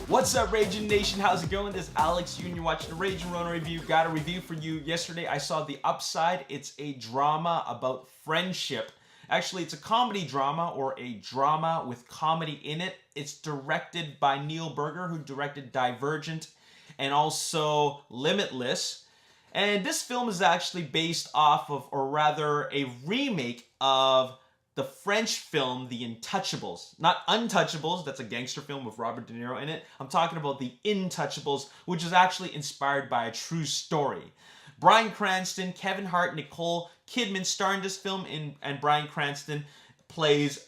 What's up, Ragin Nation? How's it going? This is Alex You're watching the Ragin Ronin review. Got a review for you. Yesterday, I saw The Upside. It's a drama about friendship. Actually, it's a comedy drama or a drama with comedy in it. It's directed by Neil Berger, who directed Divergent and also Limitless. And this film is actually based off of, or rather, a remake of the French film, The Intouchables. Not Untouchables, that's a gangster film with Robert De Niro in it. I'm talking about The Intouchables, which is actually inspired by a true story. Bryan Cranston, Kevin Hart, Nicole Kidman star in this film, and Bryan Cranston plays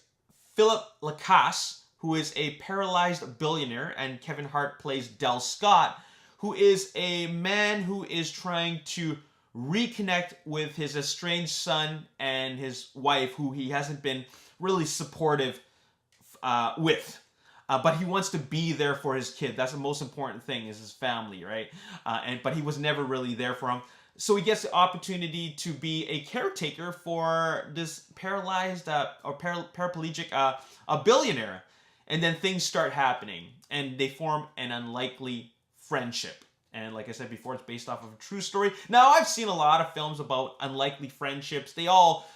Philip Lacasse, who is a paralyzed billionaire, and Kevin Hart plays Del Scott, who is a man who is trying to reconnect with his estranged son and his wife, who he hasn't been really supportive with. But he wants to be there for his kid. That's the most important thing, is his family, right? But he was never really there for him. So he gets the opportunity to be a caretaker for this paralyzed or paraplegic a billionaire. And then things start happening, and they form an unlikely friendship. And like I said before, it's based off of a true story. Now, I've seen a lot of films about unlikely friendships. They all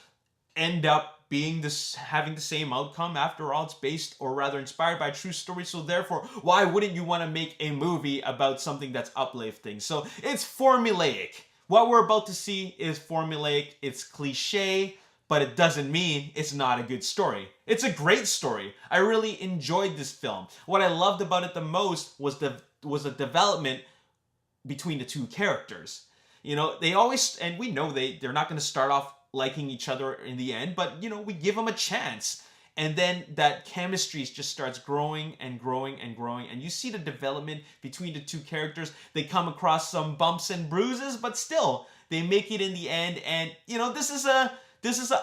end up being having the same outcome. After all, it's based, or rather inspired by a true story. So therefore, why wouldn't you want to make a movie about something that's uplifting? So it's formulaic. What we're about to see is formulaic. It's cliche, but it doesn't mean it's not a good story. It's a great story. I really enjoyed this film. What I loved about it the most was the development between the two characters. You know, they always, and we know they're not going to start off liking each other in the end, but, you know, we give them a chance. And then that chemistry just starts growing and growing and growing. And you see the development between the two characters. They come across some bumps and bruises, but still, they make it in the end. And, you know, this is a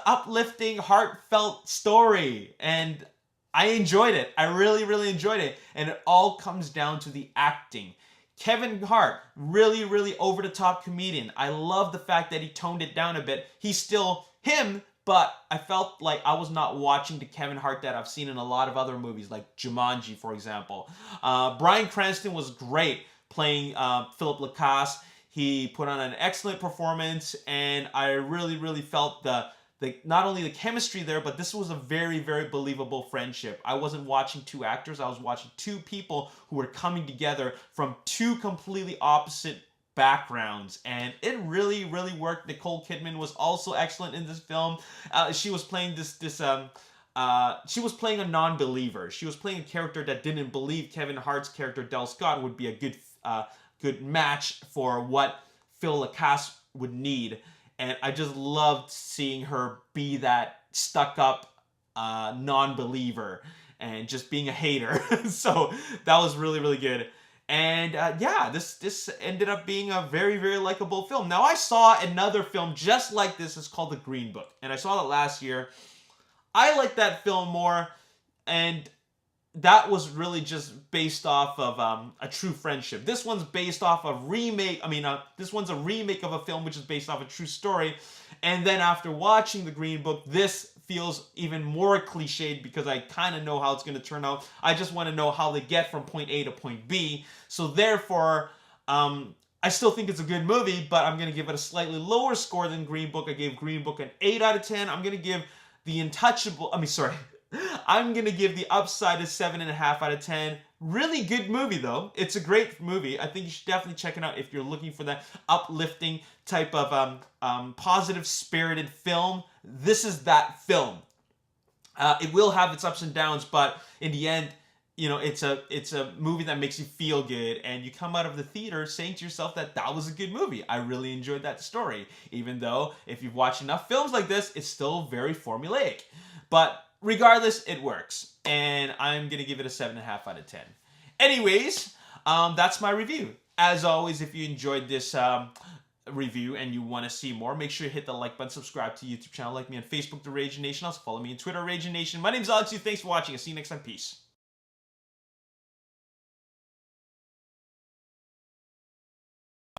uplifting, heartfelt story. And I enjoyed it. I really, really enjoyed it. And it all comes down to the acting. Kevin Hart, really, really over-the-top comedian. I love the fact that he toned it down a bit. He's still him, but I felt like I was not watching the Kevin Hart that I've seen in a lot of other movies, like Jumanji, for example. Bryan Cranston was great playing Philip Lacasse. He put on an excellent performance, and I really, really felt not only the chemistry there, but this was a very, very believable friendship. I wasn't watching two actors. I was watching two people who were coming together from two completely opposite backgrounds, and it really, really worked. Nicole Kidman was also excellent in this film. She was playing she was playing a non-believer. She was playing a character that didn't believe Kevin Hart's character Del Scott would be a good match for what Phil Lacasse would need. And I just loved seeing her be that stuck-up non-believer and just being a hater. So that was really, really good. And yeah, this ended up being a very, very likable film. Now, I saw another film just like this. It's called The Green Book. And I saw it last year. I like that film more. And that was really just based off of a true friendship. This one's based off a remake. This one's a remake of a film which is based off a true story. And then after watching The Green Book, this feels even more cliched because I kind of know how it's going to turn out. I just want to know how they get from point A to point B. So therefore, I still think it's a good movie, but I'm going to give it a slightly lower score than Green Book. I gave Green Book an 8 out of 10. I'm going to give I'm going to give The Upside a 7.5 out of 10. Really good movie, though. It's a great movie. I think you should definitely check it out if you're looking for that uplifting type of positive-spirited film. This is that film. It will have its ups and downs, but in the end, you know, it's a movie that makes you feel good, and you come out of the theater saying to yourself that was a good movie. I really enjoyed that story, even though if you've watched enough films like this, it's still very formulaic. But regardless, it works, and I'm going to give it a 7.5 out of 10. Anyways, that's my review. As always, if you enjoyed this review and you want to see more, make sure you hit the like button, subscribe to the YouTube channel, like me on Facebook, The Ragin Nation. Also follow me on Twitter, Ragin Nation. My name's Alex. Thanks for watching. I'll see you next time. Peace.